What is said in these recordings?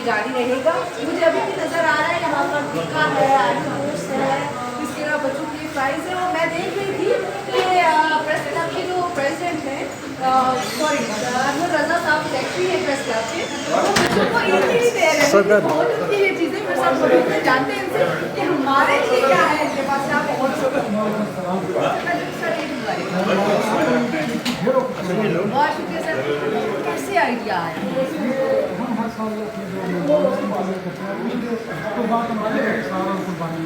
जारी रहेगा। मुझे अभी भी नज़र आ रहा है यहाँ पर टीका है, आइटम्स है, इसके अलावा बच्चों के लिए प्राइज़ है। और मैं देख रही थी कि प्रेस क्लब के जो प्रेसिडेंट हैं, सॉरी अनवर साहब सेक्रेटरी है प्रेस क्लब के, वो बच्चों को इतनी ही दे रहे हैं। बहुत होती है चीज़ें मेरे साथ बोलते जानते हैं इनसे कि हमारे लिए क्या है इनके पास क्या बहुत शुक्रिया सर। कैसे आइडिया आया? हम हर साल अपने जो करते हैं तो बात हमारे सारा कुर्बानी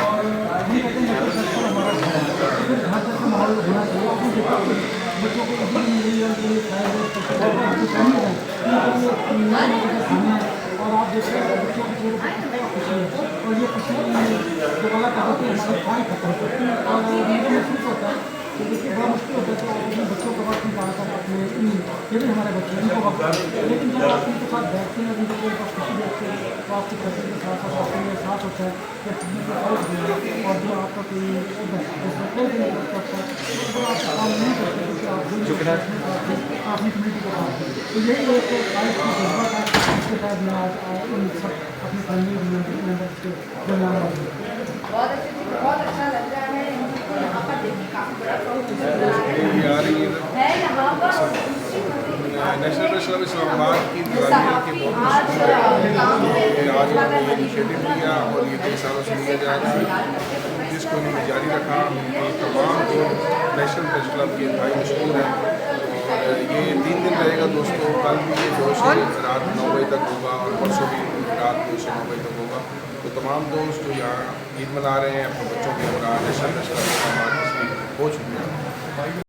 और हम कहते हैं कि हमारा घर है, फिर घर जैसे माहौल होना चाहिए। बच्चों को इतनी मिली है कि और आप देखते हैं बच्चों की खुशी है और ये खुशी जो वाला कहते हैं इससे खाई खत्म और मुझे महसूस होता है कि देखिए बड़ा मुश्किल होता है कि अपने बच्चों को वक्त निकाल कर अपने ये भी हमारे बच्चे हैं इनको वक्त, लेकिन जब आप उनके साथ बैठते हैं उनके उनका खुशी देखते हैं तो आपकी खुशी के साथ साथ आपके लिए साथ होता है कि चीज़ों का फर्क दिया और जो आपका कोई काम नहीं करते क्योंकि आप अपनी कम्युनिटी को साथ हैं। तो यही एक लाइफ की जज्बा है जिसके साथ मैं आज उन सब अपनी फैमिली मेम्बर्स के बहुत अच्छा लग रहा है। इनको यहाँ पर देखिए काफ़ी बड़ा है यहाँ पर नेशनल इस्लाम आबाद की दिवाली की बहुत आज इनिशिएटिव लिया और ये कई सालों से लिया जा रहा है, जिसको इन्होंने जारी रखा। तमाम जो नेशनल प्रेस क्लब के भाई मशहूर हैं और ये 3 दिन रहेगा दोस्तों। कल भी ये 2 से रात 9 बजे तक होगा और परसों भी रात 2 से 9 बजे तक होगा। तो तमाम दोस्त जो यहाँ ईद मना रहे हैं अपने बच्चों के दौरान नेशनल प्रेस क्लब के हो चुके हैं।